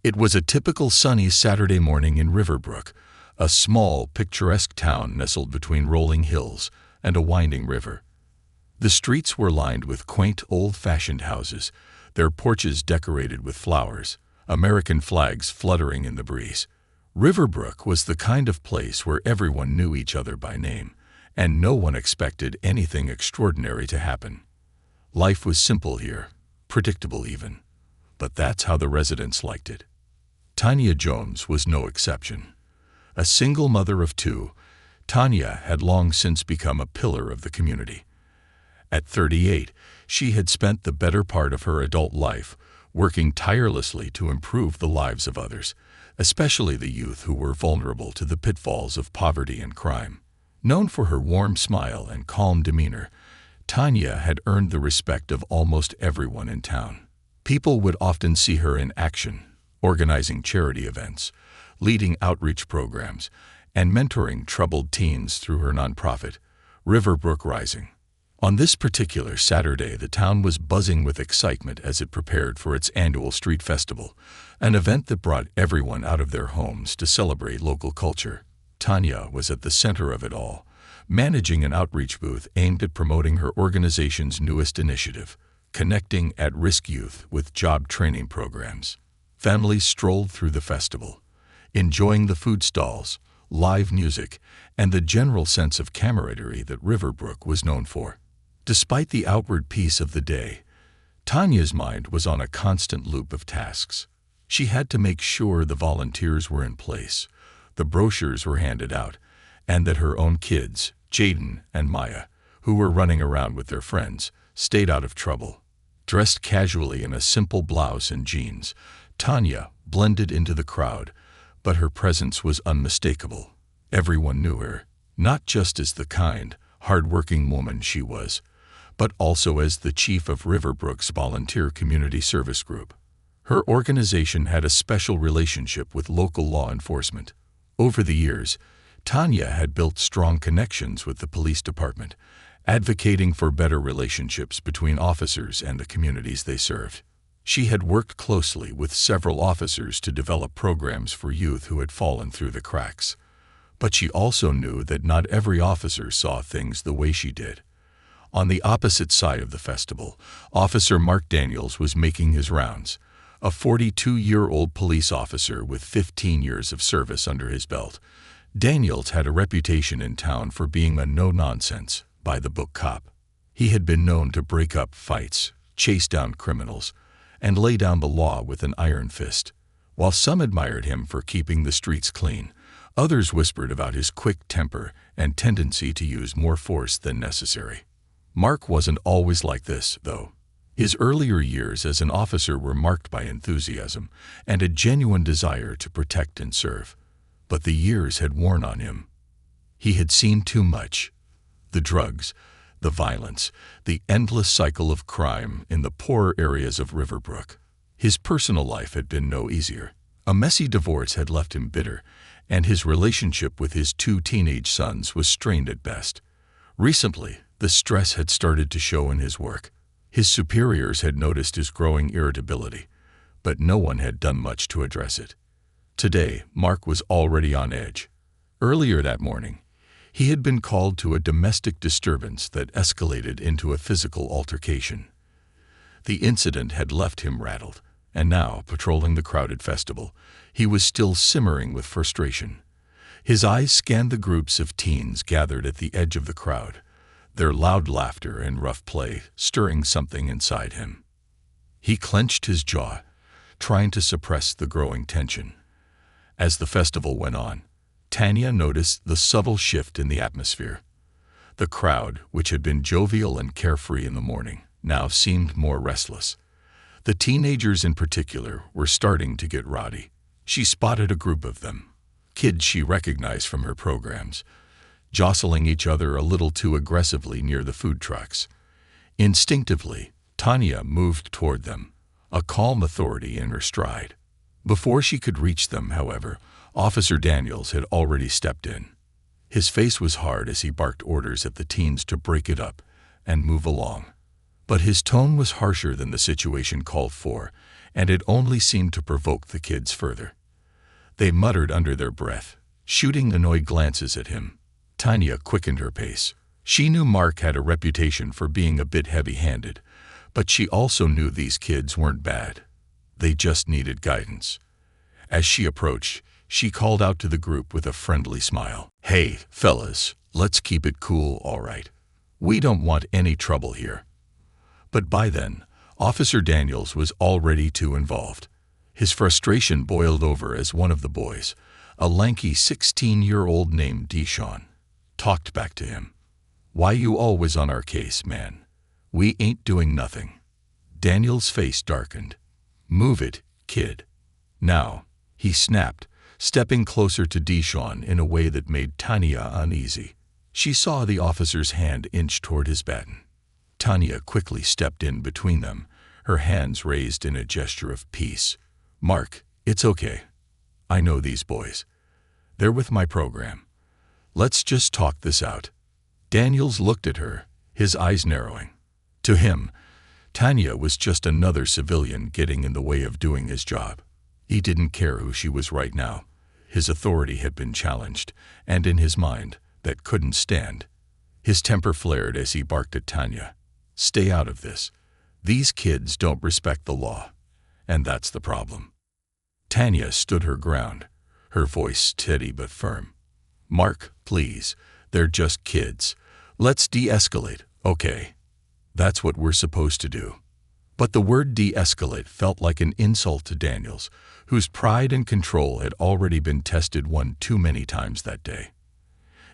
It was a typical sunny Saturday morning in Riverbrook, a small, picturesque town nestled between rolling hills and a winding river. The streets were lined with quaint, old-fashioned houses, their porches decorated with flowers, American flags fluttering in the breeze. Riverbrook was the kind of place where everyone knew each other by name, and no one expected anything extraordinary to happen. Life was simple here, predictable even. But that's how the residents liked it. Tanya Jones was no exception. A single mother of two, Tanya had long since become a pillar of the community. At 38, she had spent the better part of her adult life working tirelessly to improve the lives of others, especially the youth who were vulnerable to the pitfalls of poverty and crime. Known for her warm smile and calm demeanor, Tanya had earned the respect of almost everyone in town. People would often see her in action, organizing charity events, leading outreach programs, and mentoring troubled teens through her nonprofit, Riverbrook Rising. On this particular Saturday, the town was buzzing with excitement as it prepared for its annual street festival, an event that brought everyone out of their homes to celebrate local culture. Tanya was at the center of it all, managing an outreach booth aimed at promoting her organization's newest initiative, connecting at-risk youth with job training programs. Families strolled through the festival, enjoying the food stalls, live music, and the general sense of camaraderie that Riverbrook was known for. Despite the outward peace of the day, Tanya's mind was on a constant loop of tasks. She had to make sure the volunteers were in place, the brochures were handed out, and that her own kids, Jaden and Maya, who were running around with their friends, stayed out of trouble. Dressed casually in a simple blouse and jeans, Tanya blended into the crowd, but her presence was unmistakable. Everyone knew her, not just as the kind, hard-working woman she was, but also as the chief of Riverbrook's volunteer community service group. Her organization had a special relationship with local law enforcement. Over the years, Tanya had built strong connections with the police department, advocating for better relationships between officers and the communities they served. She had worked closely with several officers to develop programs for youth who had fallen through the cracks. But she also knew that not every officer saw things the way she did. On the opposite side of the festival, Officer Mark Daniels was making his rounds, a 42-year-old police officer with 15 years of service under his belt. Daniels had a reputation in town for being a no-nonsense, by-the-book cop. He had been known to break up fights, chase down criminals, and lay down the law with an iron fist. While some admired him for keeping the streets clean, others whispered about his quick temper and tendency to use more force than necessary. Mark wasn't always like this, though. His earlier years as an officer were marked by enthusiasm and a genuine desire to protect and serve. But the years had worn on him. He had seen too much. The drugs, the violence, the endless cycle of crime in the poorer areas of Riverbrook. His personal life had been no easier. A messy divorce had left him bitter, and his relationship with his two teenage sons was strained at best. Recently, the stress had started to show in his work. His superiors had noticed his growing irritability, but no one had done much to address it. Today, Mark was already on edge. Earlier that morning, he had been called to a domestic disturbance that escalated into a physical altercation. The incident had left him rattled, and now, patrolling the crowded festival, he was still simmering with frustration. His eyes scanned the groups of teens gathered at the edge of the crowd, their loud laughter and rough play stirring something inside him. He clenched his jaw, trying to suppress the growing tension. As the festival went on, Tanya noticed the subtle shift in the atmosphere. The crowd, which had been jovial and carefree in the morning, now seemed more restless. The teenagers in particular were starting to get rowdy. She spotted a group of them, kids she recognized from her programs, jostling each other a little too aggressively near the food trucks. Instinctively, Tanya moved toward them, a calm authority in her stride. Before she could reach them, however, Officer Daniels had already stepped in. His face was hard as he barked orders at the teens to break it up and move along. But his tone was harsher than the situation called for, and it only seemed to provoke the kids further. They muttered under their breath, shooting annoyed glances at him. Tanya quickened her pace. She knew Mark had a reputation for being a bit heavy-handed, but she also knew these kids weren't bad. They just needed guidance. As she approached, she called out to the group with a friendly smile. "Hey, fellas, let's keep it cool, all right? We don't want any trouble here." But by then, Officer Daniels was already too involved. His frustration boiled over as one of the boys, a lanky 16-year-old named Deshaun, talked back to him. "Why you always on our case, man? We ain't doing nothing." Daniel's face darkened. "Move it, kid. Now," he snapped, stepping closer to Deshaun in a way that made Tanya uneasy. She saw the officer's hand inch toward his baton. Tanya quickly stepped in between them, her hands raised in a gesture of peace. "Mark, it's okay. I know these boys. They're with my program. Let's just talk this out." Daniels looked at her, his eyes narrowing. To him, Tanya was just another civilian getting in the way of doing his job. He didn't care who she was right now. His authority had been challenged, and in his mind, that couldn't stand. His temper flared as he barked at Tanya. "Stay out of this. These kids don't respect the law, and that's the problem." Tanya stood her ground, her voice steady but firm. "Mark, please, they're just kids. Let's de-escalate, okay? That's what we're supposed to do." But the word de-escalate felt like an insult to Daniels, whose pride and control had already been tested one too many times that day.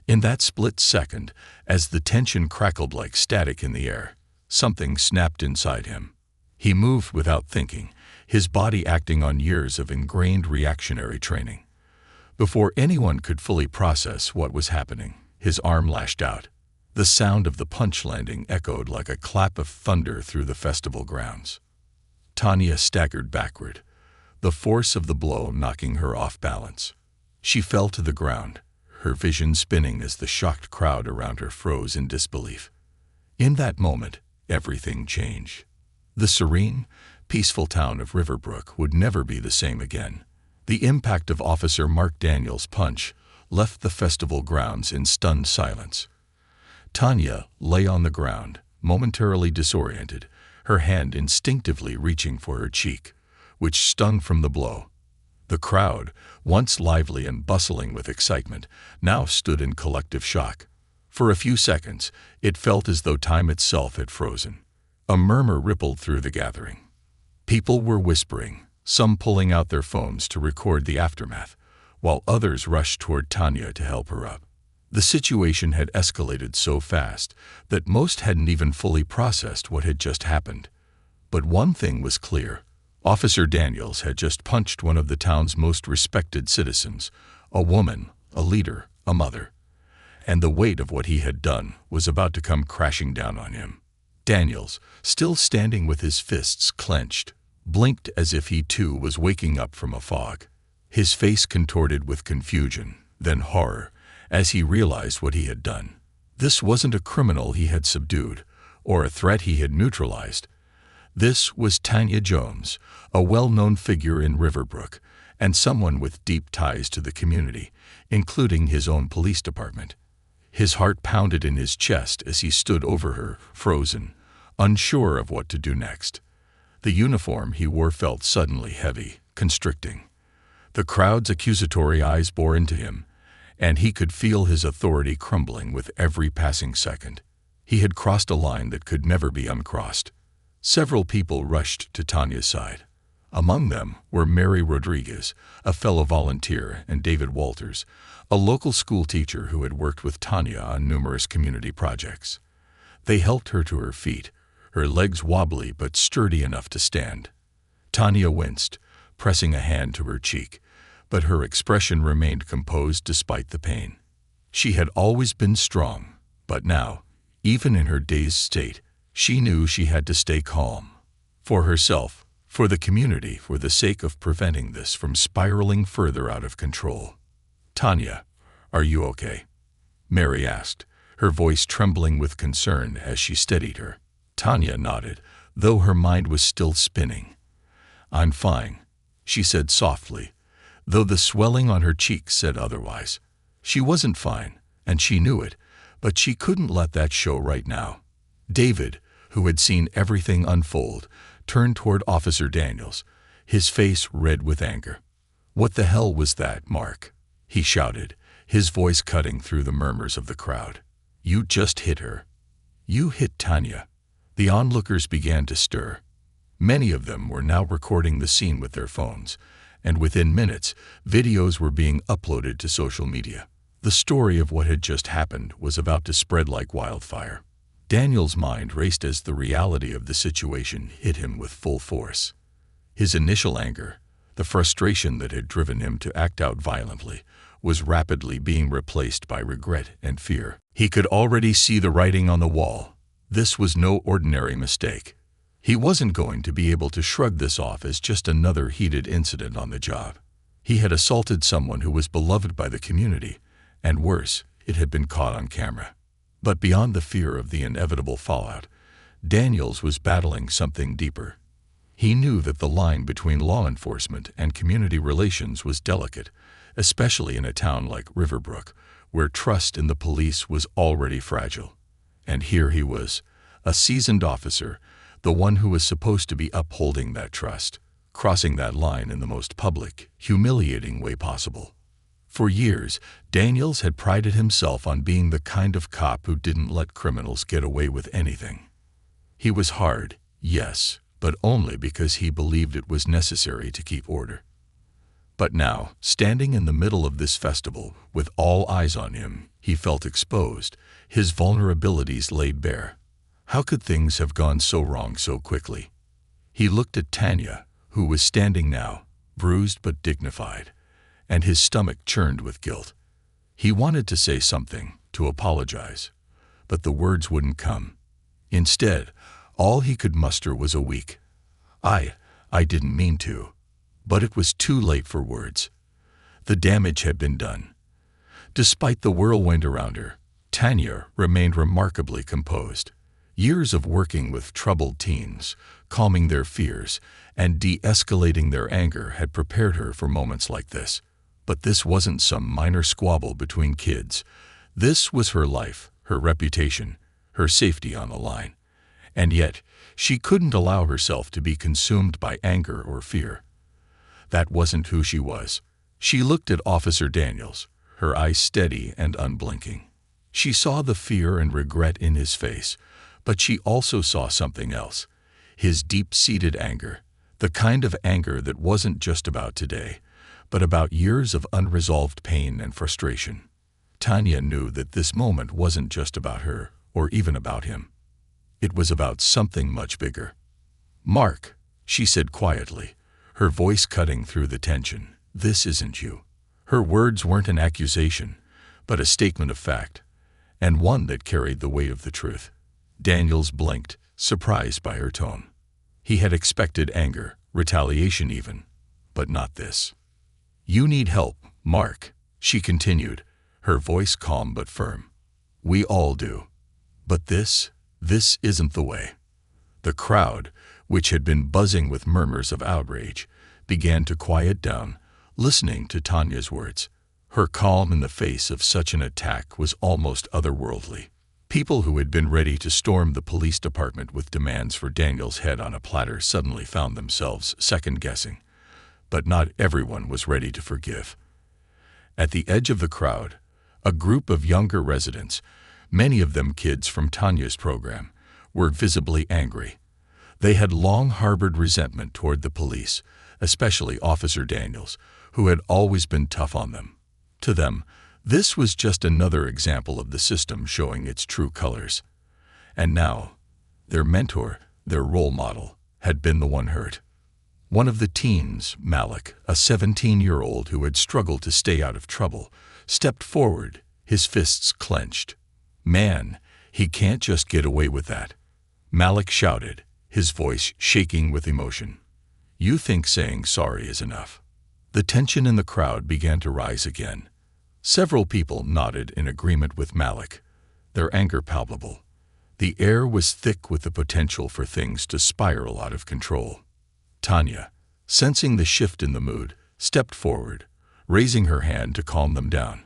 In that split second, as the tension crackled like static in the air, something snapped inside him. He moved without thinking, his body acting on years of ingrained reactionary training. Before anyone could fully process what was happening, his arm lashed out. The sound of the punch landing echoed like a clap of thunder through the festival grounds. Tanya staggered backward, the force of the blow knocking her off balance. She fell to the ground, her vision spinning as the shocked crowd around her froze in disbelief. In that moment, everything changed. The serene, peaceful town of Riverbrook would never be the same again. The impact of Officer Mark Daniels' punch left the festival grounds in stunned silence. Tanya lay on the ground, momentarily disoriented, her hand instinctively reaching for her cheek, which stung from the blow. The crowd, once lively and bustling with excitement, now stood in collective shock. For a few seconds, it felt as though time itself had frozen. A murmur rippled through the gathering. People were whispering, some pulling out their phones to record the aftermath, while others rushed toward Tanya to help her up. The situation had escalated so fast that most hadn't even fully processed what had just happened. But one thing was clear. Officer Daniels had just punched one of the town's most respected citizens, a woman, a leader, a mother. And the weight of what he had done was about to come crashing down on him. Daniels, still standing with his fists clenched, blinked as if he too was waking up from a fog. His face contorted with confusion, then horror, as he realized what he had done. This wasn't a criminal he had subdued, or a threat he had neutralized. This was Tanya Jones, a well-known figure in Riverbrook, and someone with deep ties to the community, including his own police department. His heart pounded in his chest as he stood over her, frozen, unsure of what to do next. The uniform he wore felt suddenly heavy, constricting. The crowd's accusatory eyes bore into him, and he could feel his authority crumbling with every passing second. He had crossed a line that could never be uncrossed. Several people rushed to Tanya's side. Among them were Mary Rodriguez, a fellow volunteer, and David Walters, a local school teacher who had worked with Tanya on numerous community projects. They helped her to her feet, her legs wobbly but sturdy enough to stand. Tanya winced, pressing a hand to her cheek, but her expression remained composed despite the pain. She had always been strong, but now, even in her dazed state, she knew she had to stay calm. For herself, for the community, for the sake of preventing this from spiraling further out of control. "Tanya, are you okay?" Mary asked, her voice trembling with concern as she steadied her. Tanya nodded, though her mind was still spinning. "I'm fine," she said softly, though the swelling on her cheeks said otherwise. She wasn't fine, and she knew it, but she couldn't let that show right now. David, who had seen everything unfold, turned toward Officer Daniels, his face red with anger. "What the hell was that, Mark?" he shouted, his voice cutting through the murmurs of the crowd. "You just hit her." "You hit Tanya." The onlookers began to stir. Many of them were now recording the scene with their phones, and within minutes, videos were being uploaded to social media. The story of what had just happened was about to spread like wildfire. Daniel's mind raced as the reality of the situation hit him with full force. His initial anger, the frustration that had driven him to act out violently, was rapidly being replaced by regret and fear. He could already see the writing on the wall. This was no ordinary mistake. He wasn't going to be able to shrug this off as just another heated incident on the job. He had assaulted someone who was beloved by the community, and worse, it had been caught on camera. But beyond the fear of the inevitable fallout, Daniels was battling something deeper. He knew that the line between law enforcement and community relations was delicate, especially in a town like Riverbrook, where trust in the police was already fragile. And here he was, a seasoned officer, the one who was supposed to be upholding that trust, crossing that line in the most public, humiliating way possible. For years, Daniels had prided himself on being the kind of cop who didn't let criminals get away with anything. He was hard, yes, but only because he believed it was necessary to keep order. But now, standing in the middle of this festival, with all eyes on him, he felt exposed, his vulnerabilities laid bare. How could things have gone so wrong so quickly? He looked at Tanya, who was standing now, bruised but dignified, and his stomach churned with guilt. He wanted to say something, to apologize, but the words wouldn't come. Instead, all he could muster was a weak, I didn't mean to. But it was too late for words. The damage had been done. Despite the whirlwind around her, Tanya remained remarkably composed. Years of working with troubled teens, calming their fears, and de-escalating their anger had prepared her for moments like this. But this wasn't some minor squabble between kids. This was her life, her reputation, her safety on the line. And yet, she couldn't allow herself to be consumed by anger or fear. That wasn't who she was. She looked at Officer Daniels, her eyes steady and unblinking. She saw the fear and regret in his face, but she also saw something else, his deep-seated anger, the kind of anger that wasn't just about today, but about years of unresolved pain and frustration. Tanya knew that this moment wasn't just about her, or even about him. It was about something much bigger. "Mark," she said quietly, her voice cutting through the tension, "this isn't you." Her words weren't an accusation, but a statement of fact, and one that carried the weight of the truth. Daniels blinked, surprised by her tone. He had expected anger, retaliation even, but not this. "You need help, Mark," she continued, her voice calm but firm. "We all do. But this isn't the way." The crowd, which had been buzzing with murmurs of outrage, began to quiet down, listening to Tanya's words. Her calm in the face of such an attack was almost otherworldly. People who had been ready to storm the police department with demands for Daniel's head on a platter suddenly found themselves second-guessing. But not everyone was ready to forgive. At the edge of the crowd, a group of younger residents, many of them kids from Tanya's program, were visibly angry. They had long harbored resentment toward the police, especially Officer Daniels, who had always been tough on them. To them, this was just another example of the system showing its true colors. And now, their mentor, their role model, had been the one hurt. One of the teens, Malik, a 17-year-old who had struggled to stay out of trouble, stepped forward, his fists clenched. "Man, he can't just get away with that," Malik shouted, his voice shaking with emotion. "You think saying sorry is enough?" The tension in the crowd began to rise again. Several people nodded in agreement with Malik, their anger palpable. The air was thick with the potential for things to spiral out of control. "Tanya," sensing the shift in the mood, stepped forward, raising her hand to calm them down.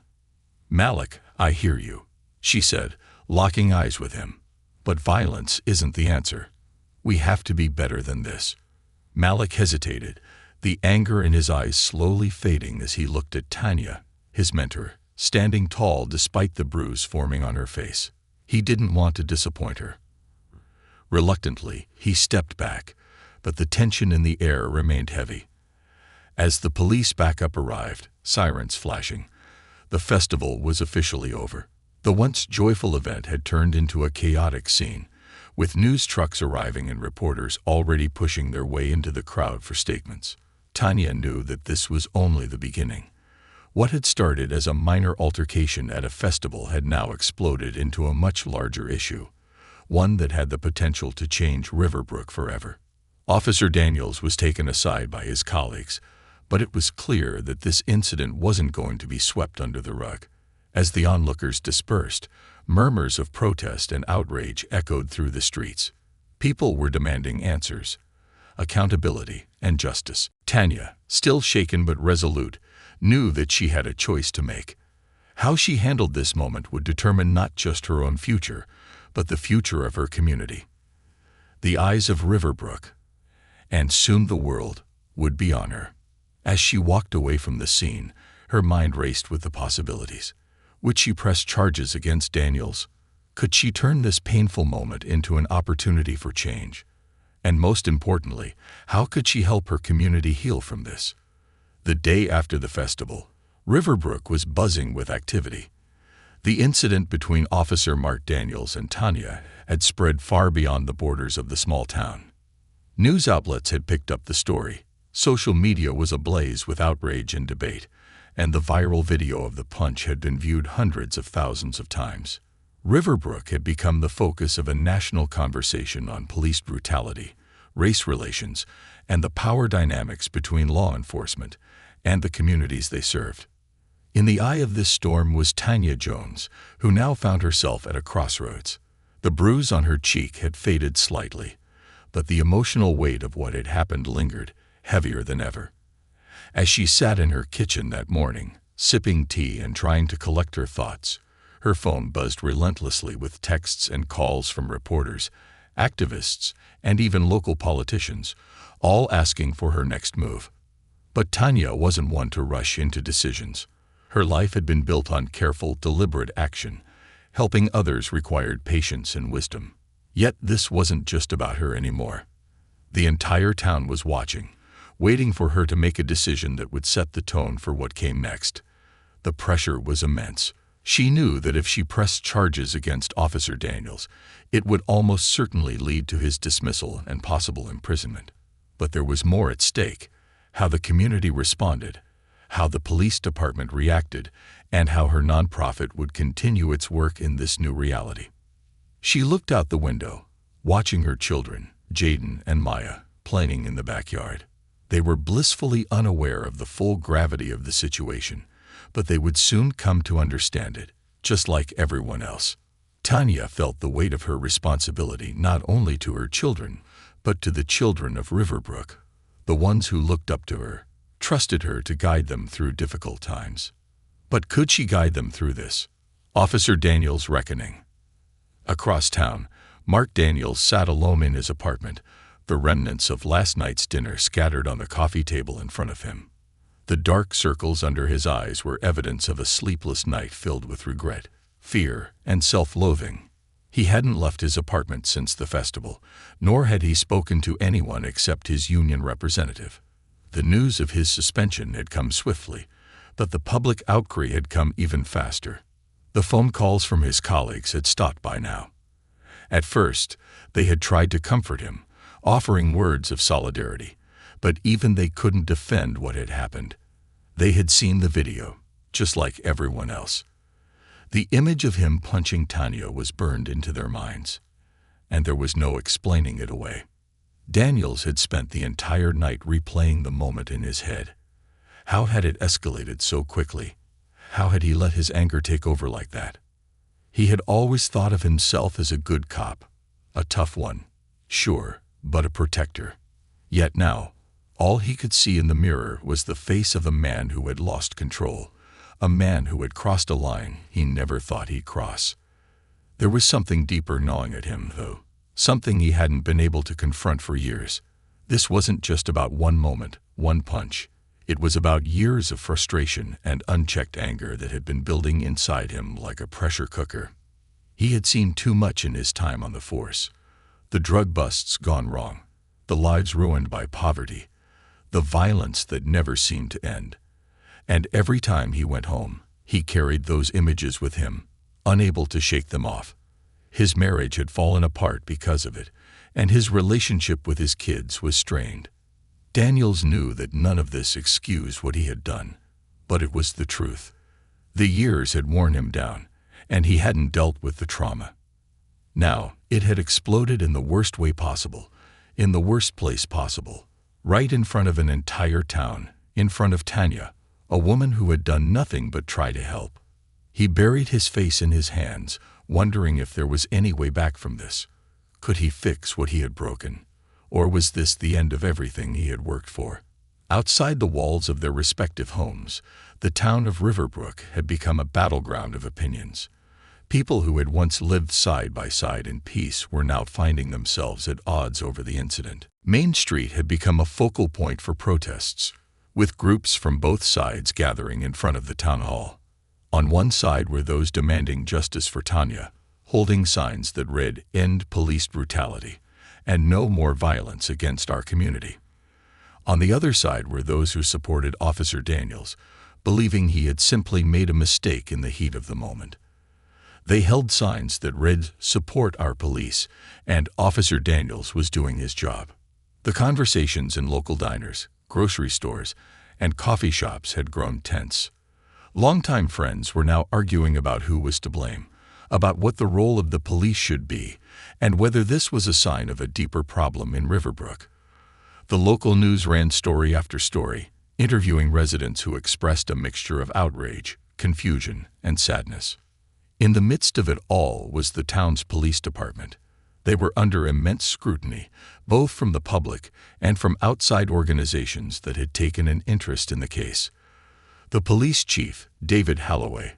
"Malik, I hear you," she said, locking eyes with him. "But violence isn't the answer. We have to be better than this." Malik hesitated, the anger in his eyes slowly fading as he looked at Tanya, his mentor, standing tall despite the bruise forming on her face. He didn't want to disappoint her. Reluctantly, he stepped back, but the tension in the air remained heavy. As the police backup arrived, sirens flashing, the festival was officially over. The once joyful event had turned into a chaotic scene, with news trucks arriving and reporters already pushing their way into the crowd for statements. Tanya knew that this was only the beginning. What had started as a minor altercation at a festival had now exploded into a much larger issue, one that had the potential to change Riverbrook forever. Officer Daniels was taken aside by his colleagues, but it was clear that this incident wasn't going to be swept under the rug. As the onlookers dispersed, murmurs of protest and outrage echoed through the streets. People were demanding answers, accountability, and justice. Tanya, still shaken but resolute, knew that she had a choice to make. How she handled this moment would determine not just her own future, but the future of her community. The eyes of Riverbrook, and soon the world, would be on her. As she walked away from the scene, her mind raced with the possibilities. Would she press charges against Daniels? Could she turn this painful moment into an opportunity for change? And most importantly, how could she help her community heal from this? The day after the festival, Riverbrook was buzzing with activity. The incident between Officer Mark Daniels and Tanya had spread far beyond the borders of the small town. News outlets had picked up the story. Social media was ablaze with outrage and debate, and the viral video of the punch had been viewed hundreds of thousands of times. Riverbrook had become the focus of a national conversation on police brutality, race relations, and the power dynamics between law enforcement and the communities they served. In the eye of this storm was Tanya Jones, who now found herself at a crossroads. The bruise on her cheek had faded slightly, but the emotional weight of what had happened lingered, heavier than ever. As she sat in her kitchen that morning, sipping tea and trying to collect her thoughts, her phone buzzed relentlessly with texts and calls from reporters, activists, and even local politicians, all asking for her next move. But Tanya wasn't one to rush into decisions. Her life had been built on careful, deliberate action. Helping others required patience and wisdom. Yet this wasn't just about her anymore. The entire town was watching, waiting for her to make a decision that would set the tone for what came next. The pressure was immense. She knew that if she pressed charges against Officer Daniels, it would almost certainly lead to his dismissal and possible imprisonment. But there was more at stake: how the community responded, how the police department reacted, and how her nonprofit would continue its work in this new reality. She looked out the window, watching her children, Jaden and Maya, playing in the backyard. They were blissfully unaware of the full gravity of the situation, but they would soon come to understand it, just like everyone else. Tanya felt the weight of her responsibility not only to her children, but to the children of Riverbrook, the ones who looked up to her, trusted her to guide them through difficult times. But could she guide them through this? Officer Daniels' reckoning. Across town, Mark Daniels sat alone in his apartment, the remnants of last night's dinner scattered on the coffee table in front of him. The dark circles under his eyes were evidence of a sleepless night filled with regret, fear, and self-loathing. He hadn't left his apartment since the festival, nor had he spoken to anyone except his union representative. The news of his suspension had come swiftly, but the public outcry had come even faster. The phone calls from his colleagues had stopped by now. At first, they had tried to comfort him, offering words of solidarity, but even they couldn't defend what had happened. They had seen the video, just like everyone else. The image of him punching Tanya was burned into their minds, and there was no explaining it away. Daniels had spent the entire night replaying the moment in his head. How had it escalated so quickly? How had he let his anger take over like that? He had always thought of himself as a good cop, a tough one, sure, but a protector. Yet now, All he could see in the mirror was the face of a man who had lost control, a man who had crossed a line he never thought he'd cross. There was something deeper gnawing at him, though, something he hadn't been able to confront for years. This wasn't just about one moment, one punch. It was about years of frustration and unchecked anger that had been building inside him like a pressure cooker. He had seen too much in his time on the force. The drug busts gone wrong, the lives ruined by poverty, the violence that never seemed to end. And every time he went home, he carried those images with him, unable to shake them off. His marriage had fallen apart because of it, and his relationship with his kids was strained. Daniels knew that none of this excused what he had done, but it was the truth. The years had worn him down, and he hadn't dealt with the trauma. Now, it had exploded in the worst way possible, in the worst place possible, right in front of an entire town, in front of Tanya, a woman who had done nothing but try to help. He buried his face in his hands, wondering if there was any way back from this. Could he fix what he had broken? Or was this the end of everything he had worked for? Outside the walls of their respective homes, the town of Riverbrook had become a battleground of opinions. People who had once lived side by side in peace were now finding themselves at odds over the incident. Main Street had become a focal point for protests, with groups from both sides gathering in front of the town hall. On one side were those demanding justice for Tanya, holding signs that read, "End police brutality," and "No more violence against our community." On the other side were those who supported Officer Daniels, believing he had simply made a mistake in the heat of the moment. They held signs that read, "Support our police," and Officer Daniels was doing his job. The conversations in local diners, grocery stores, and coffee shops had grown tense. Longtime friends were now arguing about who was to blame, about what the role of the police should be, and whether this was a sign of a deeper problem in Riverbrook. The local news ran story after story, interviewing residents who expressed a mixture of outrage, confusion, and sadness. In the midst of it all was the town's police department. They were under immense scrutiny, both from the public and from outside organizations that had taken an interest in the case. The police chief, David Holloway,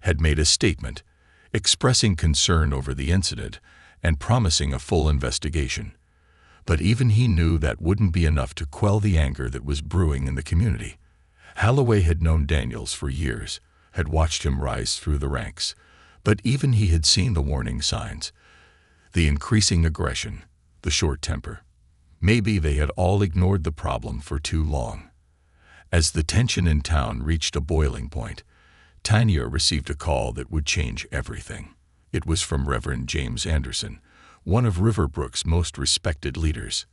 had made a statement, expressing concern over the incident and promising a full investigation. But even he knew that wouldn't be enough to quell the anger that was brewing in the community. Holloway had known Daniels for years, had watched him rise through the ranks, but even he had seen the warning signs, the increasing aggression, the short temper. Maybe they had all ignored the problem for too long. As the tension in town reached a boiling point, Tanya received a call that would change everything. It was from Reverend James Anderson, one of Riverbrook's most respected leaders.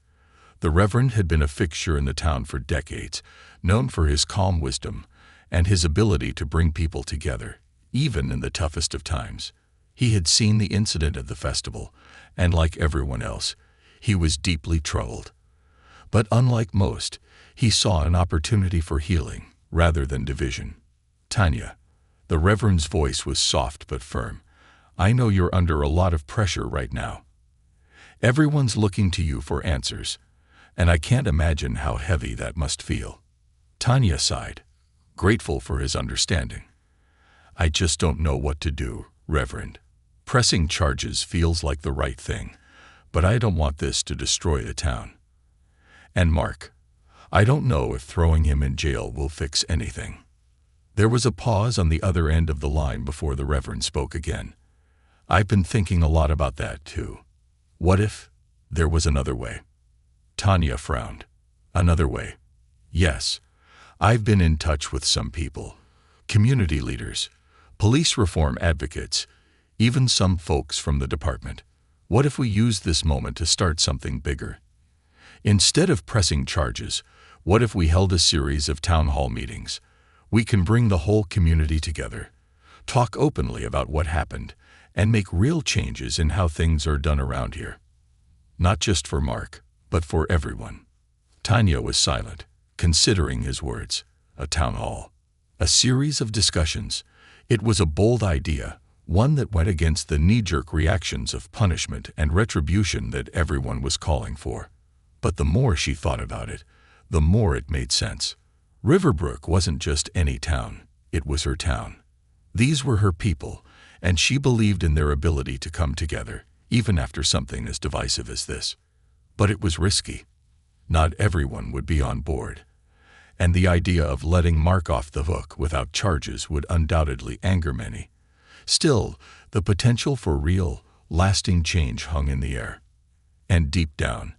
The Reverend had been a fixture in the town for decades, known for his calm wisdom and his ability to bring people together, even in the toughest of times. He had seen the incident at the festival, and like everyone else, he was deeply troubled. But unlike most, he saw an opportunity for healing rather than division. "Tanya," the Reverend's voice was soft but firm, "I know you're under a lot of pressure right now. Everyone's looking to you for answers, and I can't imagine how heavy that must feel." Tanya sighed, grateful for his understanding. "I just don't know what to do, Reverend. Pressing charges feels like the right thing, but I don't want this to destroy the town. And Mark, I don't know if throwing him in jail will fix anything." There was a pause on the other end of the line before the Reverend spoke again. "I've been thinking a lot about that, too. What if there was another way?" Tanya frowned. "Another way?" "Yes. I've been in touch with some people, community leaders, police reform advocates, even some folks from the department. What if we use this moment to start something bigger? Instead of pressing charges, what if we held a series of town hall meetings? We can bring the whole community together, talk openly about what happened, and make real changes in how things are done around here. Not just for Mark, but for everyone." Tanya was silent, considering his words. A town hall. A series of discussions. It was a bold idea, one that went against the knee-jerk reactions of punishment and retribution that everyone was calling for. But the more she thought about it, the more it made sense. Riverbrook wasn't just any town, it was her town. These were her people, and she believed in their ability to come together, even after something as divisive as this. But it was risky. Not everyone would be on board, and the idea of letting Mark off the hook without charges would undoubtedly anger many. Still, the potential for real, lasting change hung in the air. And deep down,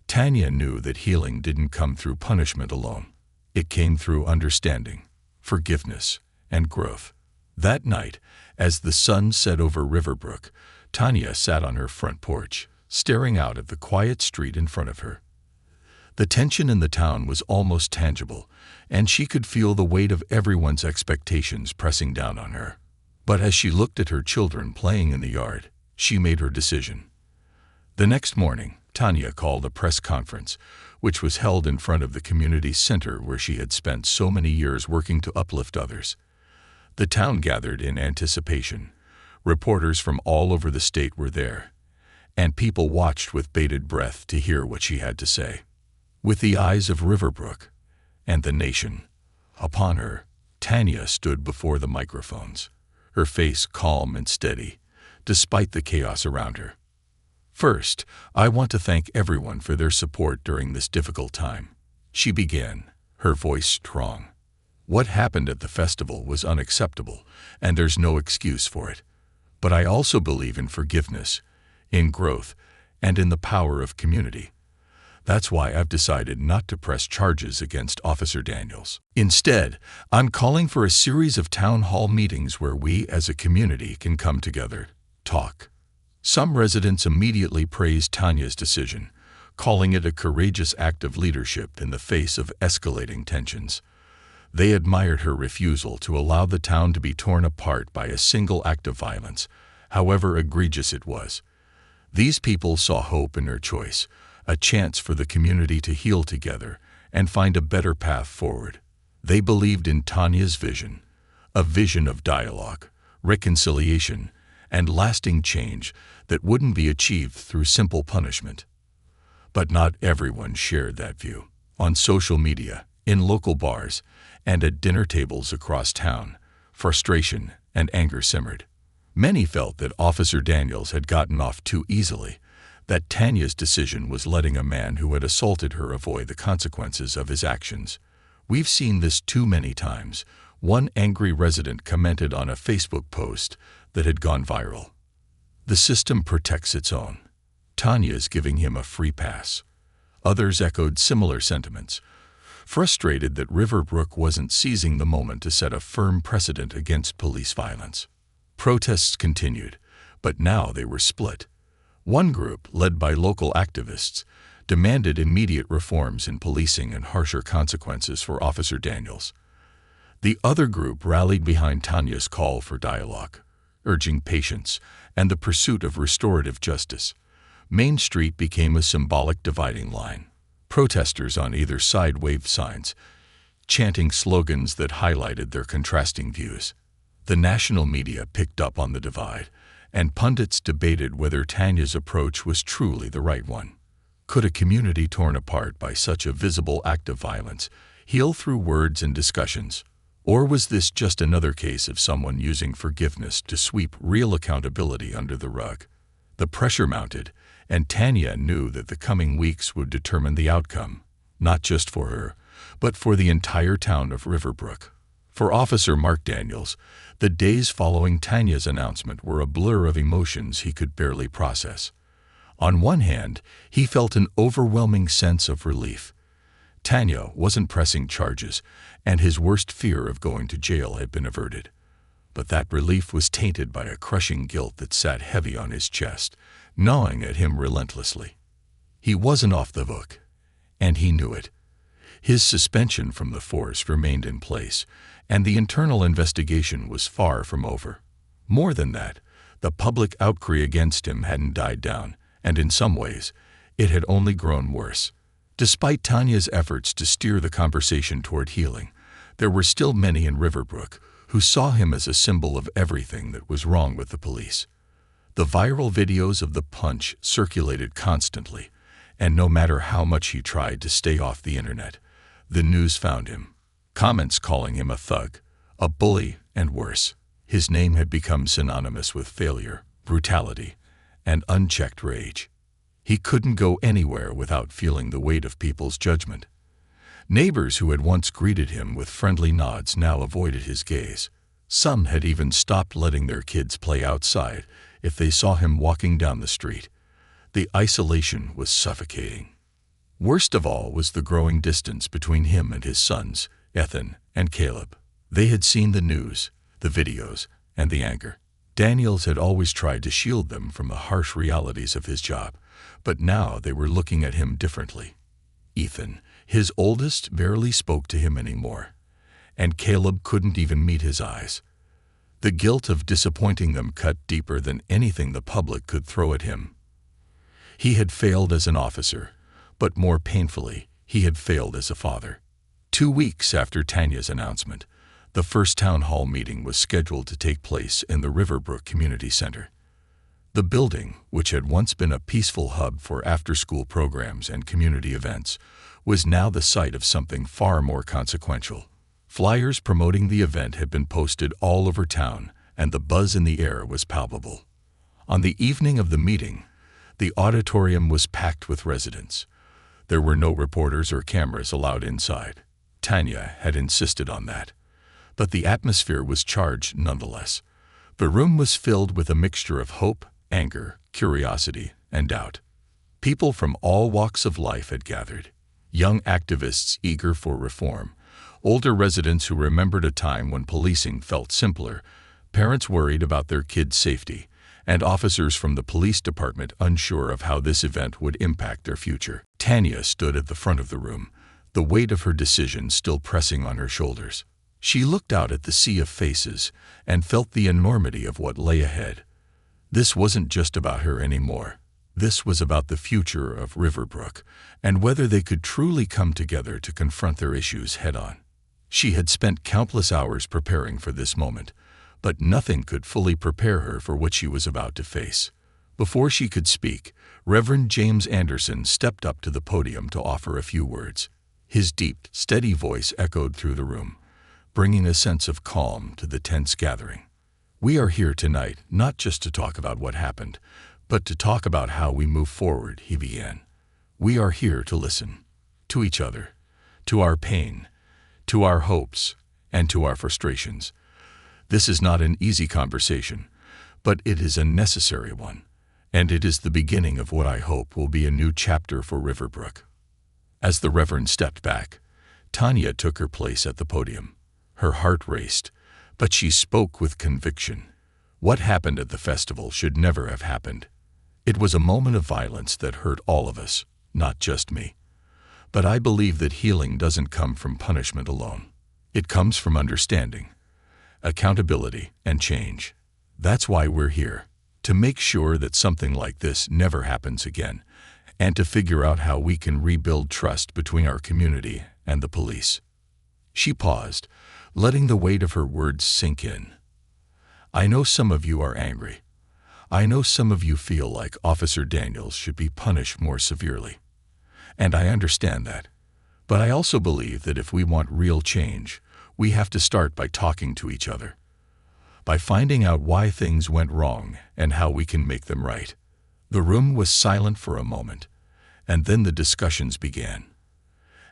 Tanya knew that healing didn't come through punishment alone. It came through understanding, forgiveness, and growth. That night, as the sun set over Riverbrook, Tanya sat on her front porch, staring out at the quiet street in front of her. The tension in the town was almost tangible, and she could feel the weight of everyone's expectations pressing down on her. But as she looked at her children playing in the yard, she made her decision. The next morning, Tanya called a press conference, which was held in front of the community center where she had spent so many years working to uplift others. The town gathered in anticipation. Reporters from all over the state were there, and people watched with bated breath to hear what she had to say. With the eyes of Riverbrook and the nation upon her, Tanya stood before the microphones, her face calm and steady, despite the chaos around her. First, I want to thank everyone for their support during this difficult time. She began, her voice strong. What happened at the festival was unacceptable, and there's no excuse for it. But I also believe in forgiveness, in growth, and in the power of community. That's why I've decided not to press charges against Officer Daniels. Instead, I'm calling for a series of town hall meetings where we as a community can come together, talk. Some residents immediately praised Tanya's decision, calling it a courageous act of leadership in the face of escalating tensions. They admired her refusal to allow the town to be torn apart by a single act of violence, however egregious it was. These people saw hope in her choice, a chance for the community to heal together and find a better path forward. They believed in Tanya's vision, a vision of dialogue, reconciliation, and lasting change that wouldn't be achieved through simple punishment. But not everyone shared that view. On social media, in local bars, and at dinner tables across town, frustration and anger simmered. Many felt that Officer Daniels had gotten off too easily, that Tanya's decision was letting a man who had assaulted her avoid the consequences of his actions. We've seen this too many times. One angry resident commented on a Facebook post that had gone viral. The system protects its own. Tanya's giving him a free pass. Others echoed similar sentiments, frustrated that Riverbrook wasn't seizing the moment to set a firm precedent against police violence. Protests continued, but now they were split. One group, led by local activists, demanded immediate reforms in policing and harsher consequences for Officer Daniels. The other group rallied behind Tanya's call for dialogue, urging patience and the pursuit of restorative justice. Main Street became a symbolic dividing line. Protesters on either side waved signs, chanting slogans that highlighted their contrasting views. The national media picked up on the divide, and pundits debated whether Tanya's approach was truly the right one. Could a community torn apart by such a visible act of violence heal through words and discussions? Or was this just another case of someone using forgiveness to sweep real accountability under the rug? The pressure mounted, and Tanya knew that the coming weeks would determine the outcome, not just for her, but for the entire town of Riverbrook. For Officer Mark Daniels, the days following Tanya's announcement were a blur of emotions he could barely process. On one hand, he felt an overwhelming sense of relief. Tanya wasn't pressing charges, and his worst fear of going to jail had been averted. But that relief was tainted by a crushing guilt that sat heavy on his chest, gnawing at him relentlessly. He wasn't off the hook, and he knew it. His suspension from the force remained in place, and the internal investigation was far from over. More than that, the public outcry against him hadn't died down, and in some ways, it had only grown worse. Despite Tanya's efforts to steer the conversation toward healing, there were still many in Riverbrook who saw him as a symbol of everything that was wrong with the police. The viral videos of the punch circulated constantly, and no matter how much he tried to stay off the internet, The news found him. Comments calling him a thug, a bully, and worse. His name had become synonymous with failure, brutality, and unchecked rage. He couldn't go anywhere without feeling the weight of people's judgment. Neighbors who had once greeted him with friendly nods now avoided his gaze. Some had even stopped letting their kids play outside if they saw him walking down the street. The isolation was suffocating. Worst of all was the growing distance between him and his sons, Ethan and Caleb. They had seen the news, the videos, and the anger. Daniels had always tried to shield them from the harsh realities of his job, but now they were looking at him differently. Ethan, his oldest, barely spoke to him anymore, and Caleb couldn't even meet his eyes. The guilt of disappointing them cut deeper than anything the public could throw at him. He had failed as an officer, but more painfully, he had failed as a father. 2 weeks after Tanya's announcement, the first town hall meeting was scheduled to take place in the Riverbrook Community Center. The building, which had once been a peaceful hub for after-school programs and community events, was now the site of something far more consequential. Flyers promoting the event had been posted all over town, and the buzz in the air was palpable. On the evening of the meeting, the auditorium was packed with residents. There were no reporters or cameras allowed inside. Tanya had insisted on that. But the atmosphere was charged nonetheless. The room was filled with a mixture of hope, anger, curiosity, and doubt. People from all walks of life had gathered. Young activists eager for reform, older residents who remembered a time when policing felt simpler, parents worried about their kids' safety, and officers from the police department unsure of how this event would impact their future. Tanya stood at the front of the room, the weight of her decision still pressing on her shoulders. She looked out at the sea of faces and felt the enormity of what lay ahead. This wasn't just about her anymore. This was about the future of Riverbrook and whether they could truly come together to confront their issues head-on. She had spent countless hours preparing for this moment, but nothing could fully prepare her for what she was about to face. Before she could speak, Reverend James Anderson stepped up to the podium to offer a few words. His deep, steady voice echoed through the room, bringing a sense of calm to the tense gathering. "We are here tonight not just to talk about what happened, but to talk about how we move forward," he began. "We are here to listen. To each other. To our pain. To our hopes. And to our frustrations. This is not an easy conversation, but it is a necessary one. And it is the beginning of what I hope will be a new chapter for Riverbrook." As the Reverend stepped back, Tanya took her place at the podium. Her heart raced, but she spoke with conviction. What happened at the festival should never have happened. It was a moment of violence that hurt all of us, not just me. But I believe that healing doesn't come from punishment alone. It comes from understanding, accountability, and change. That's why we're here, to make sure that something like this never happens again, and to figure out how we can rebuild trust between our community and the police. She paused, letting the weight of her words sink in. "I know some of you are angry. I know some of you feel like Officer Daniels should be punished more severely. And I understand that. But I also believe that if we want real change, we have to start by talking to each other, by finding out why things went wrong and how we can make them right." The room was silent for a moment, and then the discussions began.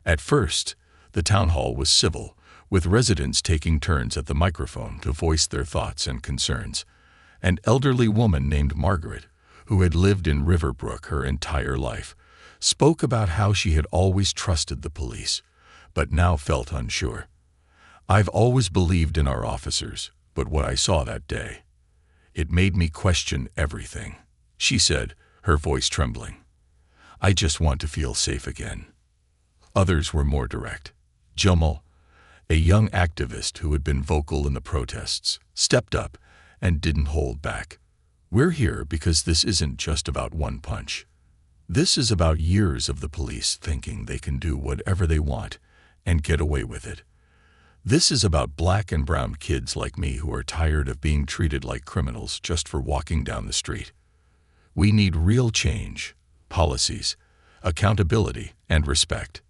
At first, the town hall was civil, with residents taking turns at the microphone to voice their thoughts and concerns. An elderly woman named Margaret, who had lived in Riverbrook her entire life, spoke about how she had always trusted the police, but now felt unsure. "I've always believed in our officers, but what I saw that day, it made me question everything," she said, her voice trembling. "I just want to feel safe again." Others were more direct. Jamal, a young activist who had been vocal in the protests, stepped up and didn't hold back. "We're here because this isn't just about one punch. This is about years of the police thinking they can do whatever they want and get away with it. This is about black and brown kids like me who are tired of being treated like criminals just for walking down the street. We need real change, policies, accountability, and respect."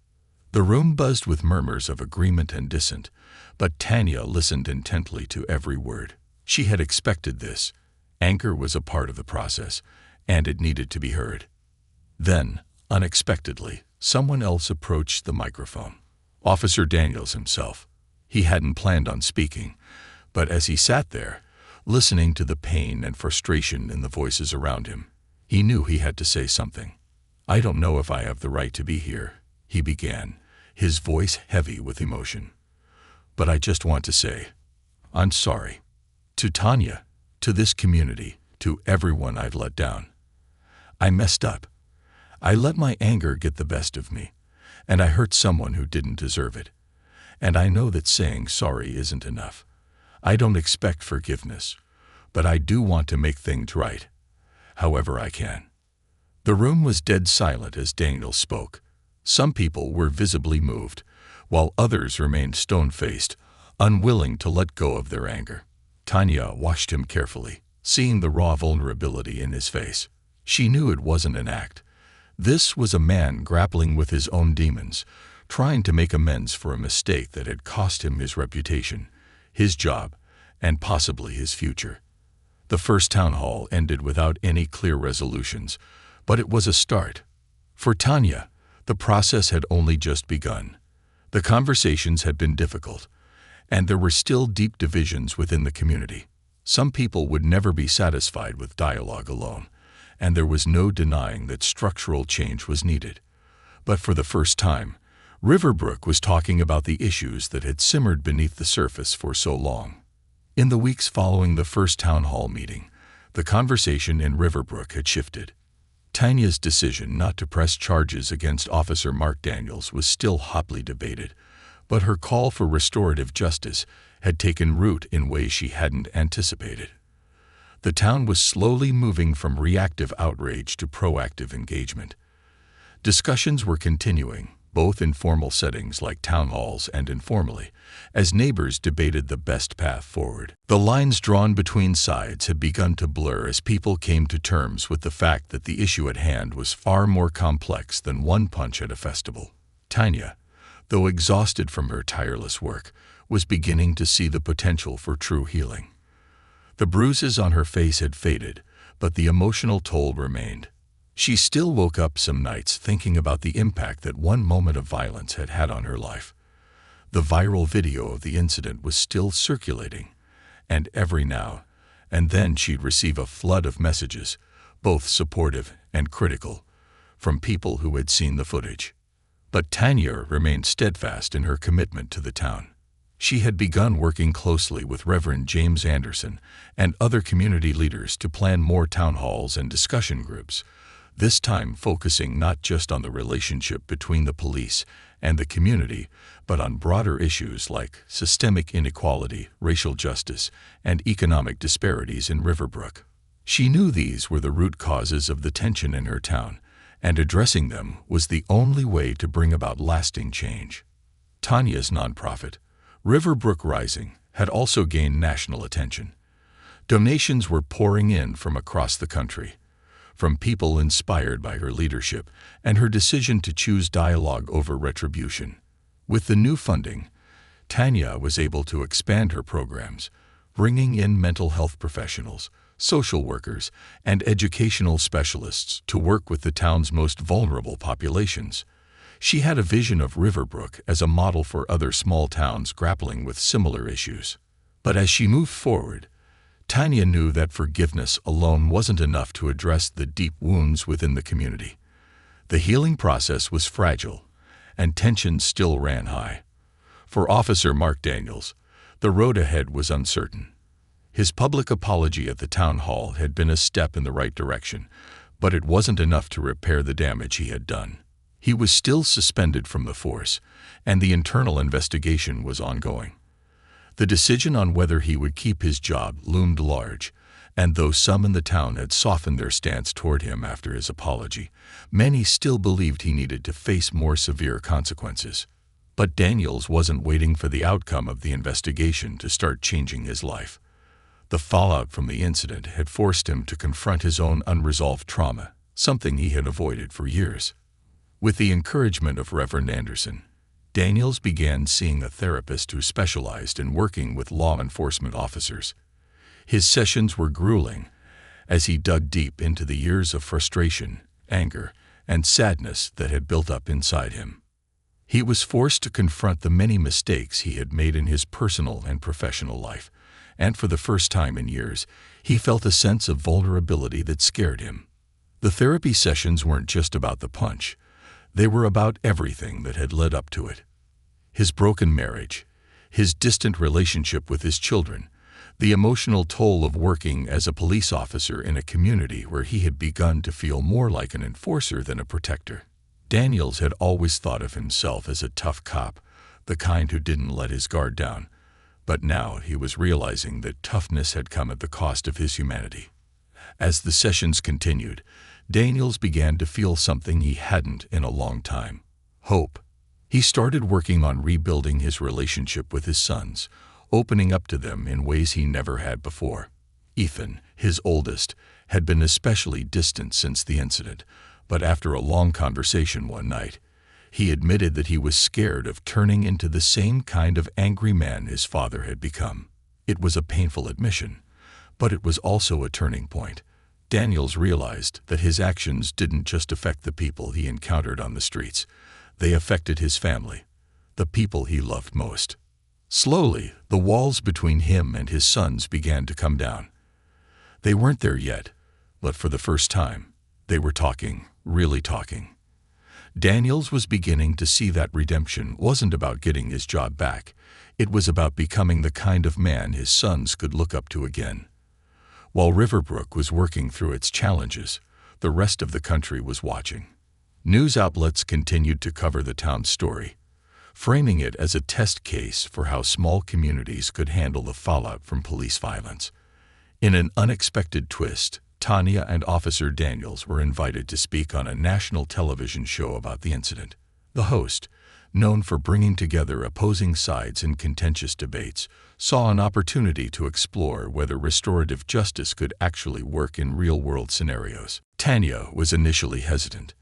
The room buzzed with murmurs of agreement and dissent, but Tanya listened intently to every word. She had expected this. Anger was a part of the process, and it needed to be heard. Then, unexpectedly, someone else approached the microphone. Officer Daniels himself. He hadn't planned on speaking, but as he sat there, listening to the pain and frustration in the voices around him, he knew he had to say something. "I don't know if I have the right to be here," he began, his voice heavy with emotion. "But I just want to say, I'm sorry. To Tanya, to this community, to everyone I've let down. I messed up. I let my anger get the best of me, and I hurt someone who didn't deserve it. And I know that saying sorry isn't enough. I don't expect forgiveness, but I do want to make things right, however I can." The room was dead silent as Daniel spoke. Some people were visibly moved, while others remained stone-faced, unwilling to let go of their anger. Tanya watched him carefully, seeing the raw vulnerability in his face. She knew it wasn't an act. This was a man grappling with his own demons, trying to make amends for a mistake that had cost him his reputation, his job, and possibly his future. The first town hall ended without any clear resolutions, but it was a start. For Tanya, the process had only just begun. The conversations had been difficult, and there were still deep divisions within the community. Some people would never be satisfied with dialogue alone, and there was no denying that structural change was needed. But for the first time, Riverbrook was talking about the issues that had simmered beneath the surface for so long. In the weeks following the first town hall meeting, the conversation in Riverbrook had shifted. Tanya's decision not to press charges against Officer Mark Daniels was still hotly debated, but her call for restorative justice had taken root in ways she hadn't anticipated. The town was slowly moving from reactive outrage to proactive engagement. Discussions were continuing, both in formal settings like town halls and informally, as neighbors debated the best path forward. The lines drawn between sides had begun to blur as people came to terms with the fact that the issue at hand was far more complex than one punch at a festival. Tanya, though exhausted from her tireless work, was beginning to see the potential for true healing. The bruises on her face had faded, but the emotional toll remained. She still woke up some nights thinking about the impact that one moment of violence had had on her life. The viral video of the incident was still circulating, and every now and then she'd receive a flood of messages, both supportive and critical, from people who had seen the footage. But Tanya remained steadfast in her commitment to the town. She had begun working closely with Reverend James Anderson and other community leaders to plan more town halls and discussion groups, this time focusing not just on the relationship between the police and the community, but on broader issues like systemic inequality, racial justice, and economic disparities in Riverbrook. She knew these were the root causes of the tension in her town, and addressing them was the only way to bring about lasting change. Tanya's nonprofit, Riverbrook Rising, had also gained national attention. Donations were pouring in from across the country, from people inspired by her leadership and her decision to choose dialogue over retribution. With the new funding, Tanya was able to expand her programs, bringing in mental health professionals, social workers, and educational specialists to work with the town's most vulnerable populations. She had a vision of Riverbrook as a model for other small towns grappling with similar issues. But as she moved forward, Tanya knew that forgiveness alone wasn't enough to address the deep wounds within the community. The healing process was fragile, and tension still ran high. For Officer Mark Daniels, the road ahead was uncertain. His public apology at the town hall had been a step in the right direction, but it wasn't enough to repair the damage he had done. He was still suspended from the force, and the internal investigation was ongoing. The decision on whether he would keep his job loomed large, and though some in the town had softened their stance toward him after his apology, many still believed he needed to face more severe consequences. But Daniels wasn't waiting for the outcome of the investigation to start changing his life. The fallout from the incident had forced him to confront his own unresolved trauma, something he had avoided for years. With the encouragement of Reverend Anderson, Daniels began seeing a therapist who specialized in working with law enforcement officers. His sessions were grueling, as he dug deep into the years of frustration, anger, and sadness that had built up inside him. He was forced to confront the many mistakes he had made in his personal and professional life, and for the first time in years, he felt a sense of vulnerability that scared him. The therapy sessions weren't just about the punch. They were about everything that had led up to it. His broken marriage, his distant relationship with his children, the emotional toll of working as a police officer in a community where he had begun to feel more like an enforcer than a protector. Daniels had always thought of himself as a tough cop, the kind who didn't let his guard down. But now he was realizing that toughness had come at the cost of his humanity. As the sessions continued, Daniels began to feel something he hadn't in a long time: hope. He started working on rebuilding his relationship with his sons, opening up to them in ways he never had before. Ethan, his oldest, had been especially distant since the incident, but after a long conversation one night, he admitted that he was scared of turning into the same kind of angry man his father had become. It was a painful admission, but it was also a turning point. Daniels realized that his actions didn't just affect the people he encountered on the streets. They affected his family, the people he loved most. Slowly, the walls between him and his sons began to come down. They weren't there yet, but for the first time, they were talking, really talking. Daniels was beginning to see that redemption wasn't about getting his job back. It was about becoming the kind of man his sons could look up to again. While Riverbrook was working through its challenges, the rest of the country was watching. News outlets continued to cover the town's story, framing it as a test case for how small communities could handle the fallout from police violence. In an unexpected twist, Tanya and Officer Daniels were invited to speak on a national television show about the incident. The host, known for bringing together opposing sides in contentious debates, saw an opportunity to explore whether restorative justice could actually work in real-world scenarios. Tanya was initially hesitant.